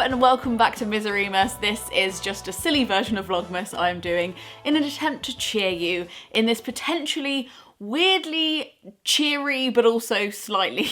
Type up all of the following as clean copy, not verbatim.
and welcome back to Miseremus. This is just a silly version of Vlogmas I am doing in an attempt to cheer you in this potentially weirdly cheery but also slightly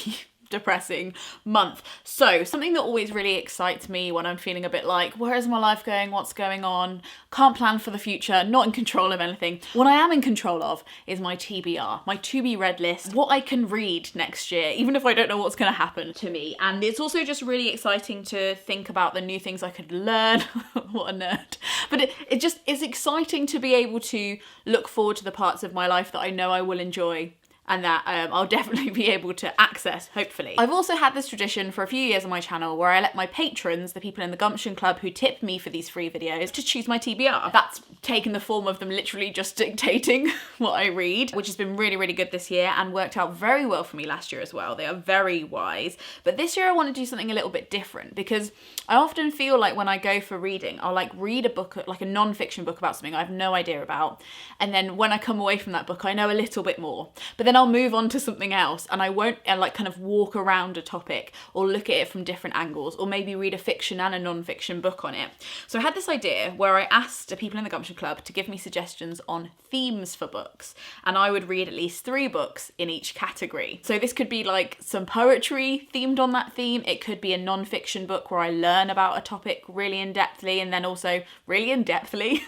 depressing month. So something that always really excites me when I'm feeling a bit like, where is my life going? What's going on? Can't plan for the future, not in control of anything. What I am in control of is my TBR, my to be read list, what I can read next year, even if I don't know what's going to happen to me. And it's also just really exciting to think about the new things I could learn. What a nerd. But it's exciting to be able to look forward to the parts of my life that I know I will enjoy and that I'll definitely be able to access, hopefully. I've also had this tradition for a few years on my channel where I let my patrons, the people in the Gumption Club who tip me for these free videos, to choose my TBR. That's taken the form of them literally just dictating what I read, which has been really, really good this year and worked out very well for me last year as well. They are very wise. But this year I want to do something a little bit different because I often feel like when I go for reading, I'll like read a book, like a non-fiction book about something I have no idea about. And then when I come away from that book, I know a little bit more. But then I'll move on to something else and I won't like kind of walk around a topic or look at it from different angles or maybe read a fiction and a non-fiction book on it. So I had this idea where I asked the people in the Gumption Club to give me suggestions on themes for books and I would read at least 3 books in each category. So this could be like some poetry themed on that theme. It could be a non-fiction book where I learn about a topic really in-depthly and then also really in-depthly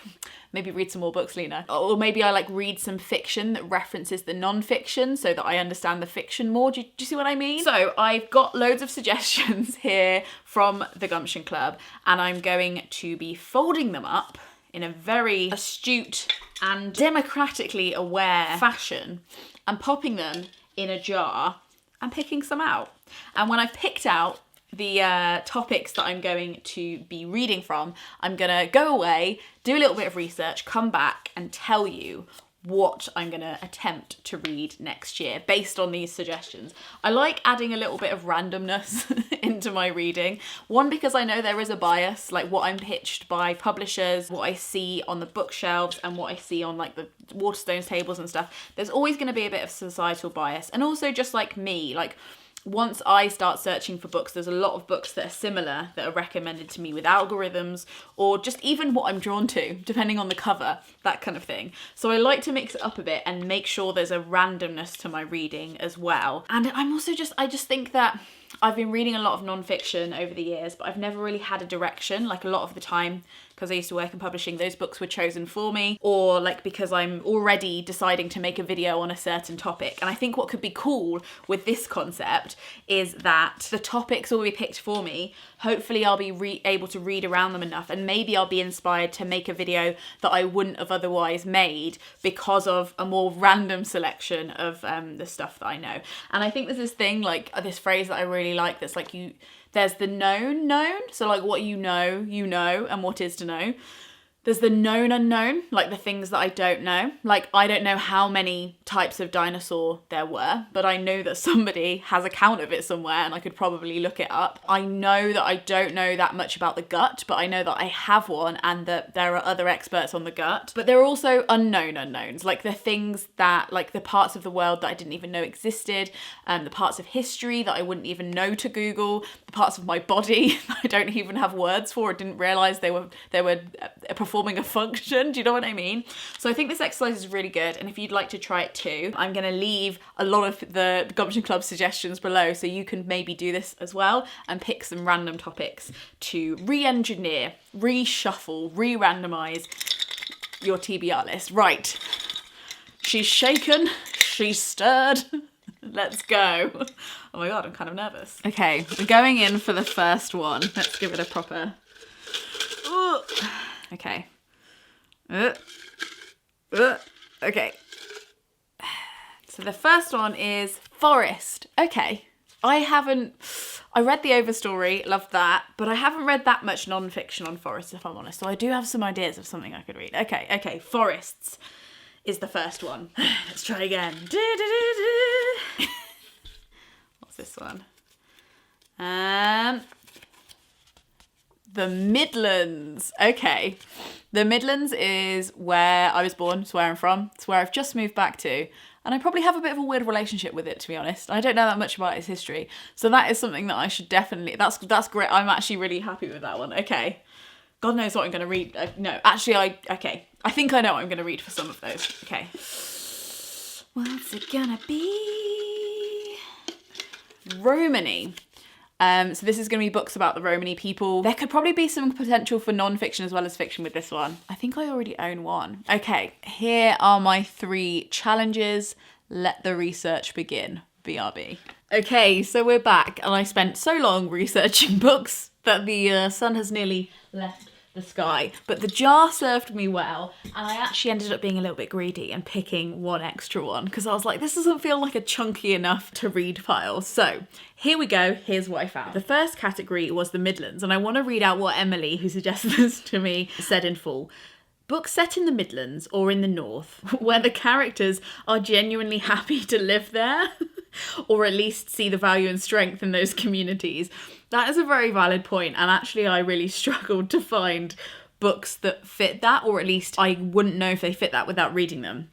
maybe read some more books, Lena. Or maybe I like read some fiction that references the non-fiction so that I understand the fiction more. Do you see what I mean? So I've got loads of suggestions here from the Gumption Club and I'm going to be folding them up in a very astute and democratically aware fashion and popping them in a jar and picking some out. And when I've picked out the topics that I'm going to be reading from, I'm gonna go away, do a little bit of research, come back and tell you what I'm gonna attempt to read next year based on these suggestions. I like adding a little bit of randomness into my reading. One, because I know there is a bias, like what I'm pitched by publishers, what I see on the bookshelves and what I see on like the Waterstones tables and stuff. There's always gonna be a bit of societal bias. And also just like me, like once I start searching for books, there's a lot of books that are similar that are recommended to me with algorithms or just even what I'm drawn to, depending on the cover, that kind of thing. So I like to mix it up a bit and make sure there's a randomness to my reading as well. And I just think that I've been reading a lot of non-fiction over the years, but I've never really had a direction. Like a lot of the time, because I used to work in publishing, those books were chosen for me, or like because I'm already deciding to make a video on a certain topic. And I think what could be cool with this concept is that the topics will be picked for me. Hopefully I'll be able to read around them enough and maybe I'll be inspired to make a video that I wouldn't have otherwise made because of a more random selection of the stuff that I know. And I think there's this thing, like this phrase that I really like that's like there's the known, so like what you know, and what is to know. There's the known unknown, like the things that I don't know. Like I don't know how many types of dinosaur there were, but I know that somebody has a count of it somewhere and I could probably look it up. I know that I don't know that much about the gut, but I know that I have one and that there are other experts on the gut. But there are also unknown unknowns, like the things that, like the parts of the world that I didn't even know existed, the parts of history that I wouldn't even know to Google, the parts of my body that I don't even have words for, I didn't realise they were performing a function. Do you know what I mean? So I think this exercise is really good, and if you'd like to try it too, I'm going to leave a lot of the Gumption Club suggestions below so you can maybe do this as well and pick some random topics to re-engineer, reshuffle, re-randomise your TBR list. Right, she's shaken, she's stirred, let's go. Oh my god, I'm kind of nervous. Okay, we're going in for the first one. Let's give it a proper... Ooh. Okay. Okay. So the first one is Forest. Okay. I read the Overstory, loved that, but I haven't read that much non-fiction on forests, if I'm honest. So I do have some ideas of something I could read. Okay. Forests is the first one. Let's try again. What's this one? The Midlands. Okay. The Midlands is where I was born. It's where I'm from. It's where I've just moved back to. And I probably have a bit of a weird relationship with it, to be honest. I don't know that much about its history. So that is something that I should definitely, that's great. I'm actually really happy with that one. Okay. God knows what I'm going to read. No, actually, I think I know what I'm going to read for some of those. Okay. What's it gonna be? Romani. So this is going to be books about the Romani people. There could probably be some potential for non-fiction as well as fiction with this one. I think I already own one. Okay, here are my 3 challenges. Let the research begin. BRB. Okay, so we're back, and I spent so long researching books that the sun has nearly left the sky. But the jar served me well, and I actually ended up being a little bit greedy and picking one extra one because I was like, this doesn't feel like a chunky enough to read pile. So here we go. Here's what I found. The first category was the Midlands, and I want to read out what Emily, who suggested this to me, said in full. Books set in the Midlands or in the North, where the characters are genuinely happy to live there, or at least see the value and strength in those communities. That is a very valid point, and actually I really struggled to find books that fit that, or at least I wouldn't know if they fit that without reading them.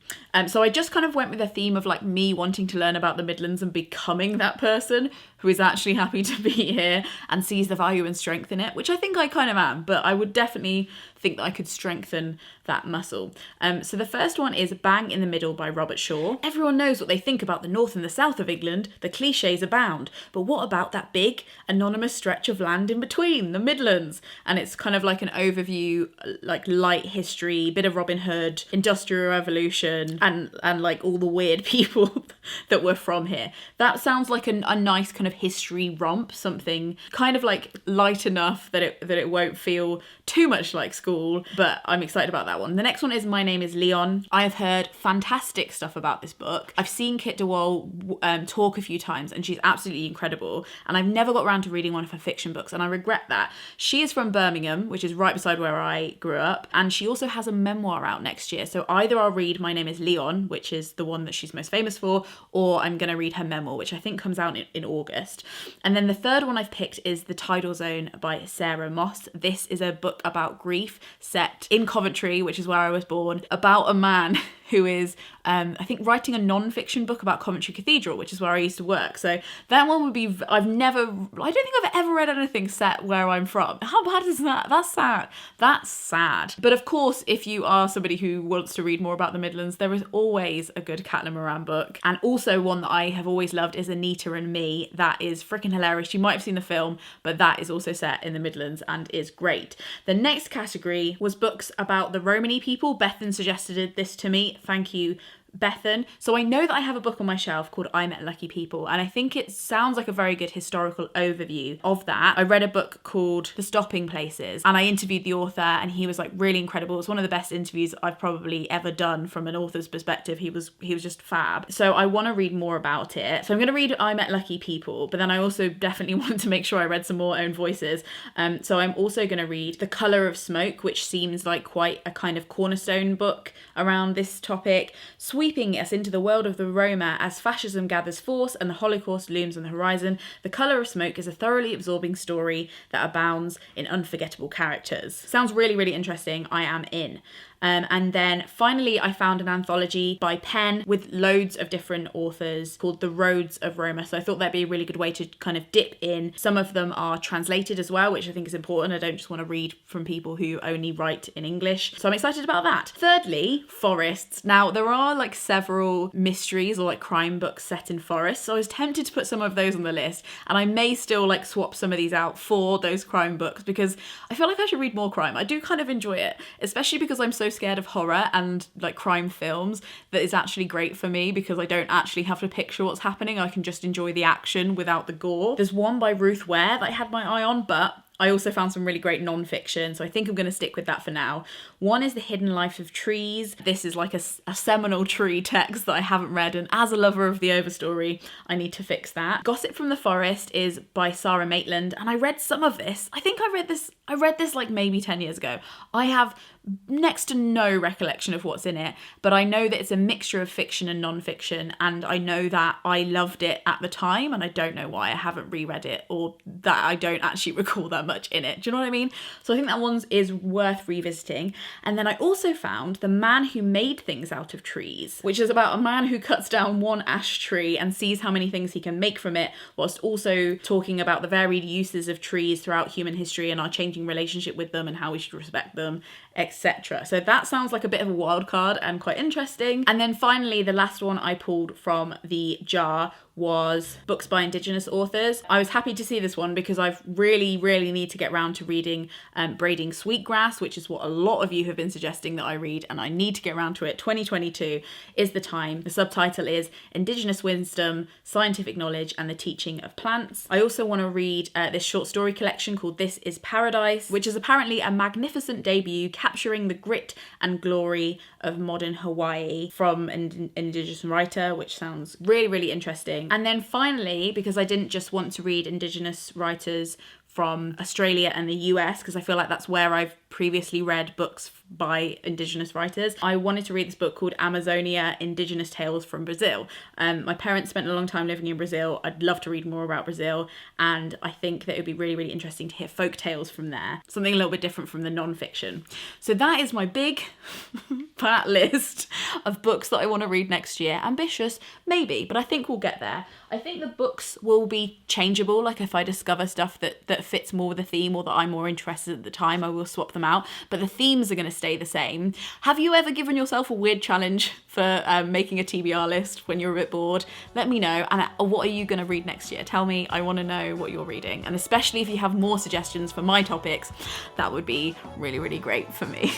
So I just kind of went with a theme of like me wanting to learn about the Midlands and becoming that person who is actually happy to be here and sees the value and strength in it, which I think I kind of am, but I would definitely think that I could strengthen that muscle. So the first one is Bang in the Middle by Robert Shaw. Everyone knows what they think about the north and the south of England. The cliches abound. But what about that big, anonymous stretch of land in between, the Midlands? And it's kind of like an overview, like light history, bit of Robin Hood, Industrial Revolution, and like all the weird people that were from here. That sounds like a nice kind of history romp, something kind of like light enough that it won't feel too much like school, but I'm excited about that one. The next one is My Name is Leon. I have heard fantastic stuff about this book. I've seen Kit de Waal talk a few times, and she's absolutely incredible, and I've never got around to reading one of her fiction books, and I regret that. She is from Birmingham, which is right beside where I grew up, and she also has a memoir out next year, so either I'll read My Name is Leon, which is the one that she's most famous for, or I'm going to read her memoir, which I think comes out in August. And then the third one I've picked is The Tidal Zone by Sara Moss. This is a book about grief set in Coventry, which is where I was born, about a man who is, I think, writing a non-fiction book about Coventry Cathedral, which is where I used to work. So that one would be, I don't think I've ever read anything set where I'm from. How bad is that? That's sad. That's sad. But of course, if you are somebody who wants to read more about the Midlands, there is always a good Caitlin Moran book. And also one that I have always loved is Anita and Me. That is freaking hilarious. You might have seen the film, but that is also set in the Midlands and is great. The next category was books about the Romani people. Bethan suggested this to me. Thank you, Bethan. So I know that I have a book on my shelf called I Met Lucky People, and I think it sounds like a very good historical overview of that. I read a book called The Stopping Places, and I interviewed the author, and he was like really incredible. It was one of the best interviews I've probably ever done from an author's perspective. He was just fab. So I want to read more about it. So I'm going to read I Met Lucky People, but then I also definitely want to make sure I read some more own voices. So I'm also going to read The Colour of Smoke, which seems like quite a kind of cornerstone book around this topic, sweeping us into the world of the Roma as fascism gathers force and the Holocaust looms on the horizon. The Colour of Smoke is a thoroughly absorbing story that abounds in unforgettable characters. Sounds really, really interesting. I am in. And then finally, I found an anthology by Penn with loads of different authors called The Roads of Roma. So I thought that'd be a really good way to kind of dip in. Some of them are translated as well, which I think is important. I don't just want to read from people who only write in English. So I'm excited about that. Thirdly, forests. Now, there are like several mysteries or like crime books set in forests. So I was tempted to put some of those on the list. And I may still like swap some of these out for those crime books because I feel like I should read more crime. I do kind of enjoy it, especially because I'm so scared of horror and like crime films that is actually great for me because I don't actually have to picture what's happening. I can just enjoy the action without the gore. There's one by Ruth Ware that I had my eye on, but I also found some really great non-fiction, so I think I'm going to stick with that for now. One is The Hidden Life of Trees. This is like a seminal tree text that I haven't read, and as a lover of the overstory, I need to fix that. Gossip from the Forest is by Sara Maitland, and I read some of this. I think I read this like maybe 10 years ago. I have next to no recollection of what's in it, but I know that it's a mixture of fiction and non-fiction, and I know that I loved it at the time, and I don't know why I haven't reread it, or that I don't actually recall that much in it. Do you know what I mean? So I think that one is worth revisiting. And then I also found The Man Who Made Things Out of Trees, which is about a man who cuts down one ash tree and sees how many things he can make from it, whilst also talking about the varied uses of trees throughout human history and our changing relationship with them and how we should respect them, etc. So that sounds like a bit of a wild card and quite interesting. And then finally, the last one I pulled from the jar was books by Indigenous authors. I was happy to see this one because I've really need to get round to reading Braiding Sweetgrass, which is what a lot of you have been suggesting that I read, and I need to get around to it. 2022 is the time. The subtitle is Indigenous Wisdom, Scientific Knowledge and the Teaching of Plants. I also want to read this short story collection called This is Paradise, which is apparently a magnificent debut capturing the grit and glory of modern Hawaii from an Indigenous writer, which sounds really interesting. And then finally, because I didn't just want to read Indigenous writers from Australia and the US, because I feel like that's where I've previously read books by Indigenous writers, I wanted to read this book called Amazonia, Indigenous Tales from Brazil. My parents spent a long time living in Brazil. I'd love to read more about Brazil, and I think that it would be really interesting to hear folk tales from there. Something a little bit different from the non-fiction. So that is my big fat list of books that I want to read next year. Ambitious, maybe, but I think we'll get there. I think the books will be changeable. Like if I discover stuff that fits more with the theme or that I'm more interested at the time, I will swap them out. But the themes are going to stay the same. Have you ever given yourself a weird challenge for making a TBR list when you're a bit bored? Let me know. And what are you going to read next year? Tell me. I want to know what you're reading. And especially if you have more suggestions for my topics, that would be really great for me.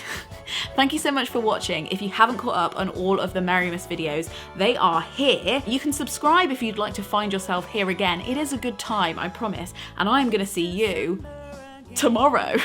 Thank you so much for watching. If you haven't caught up on all of the Merrimas videos, they are here. You can subscribe if you'd like to find yourself here again. It is a good time, I promise. And I'm going to see you tomorrow.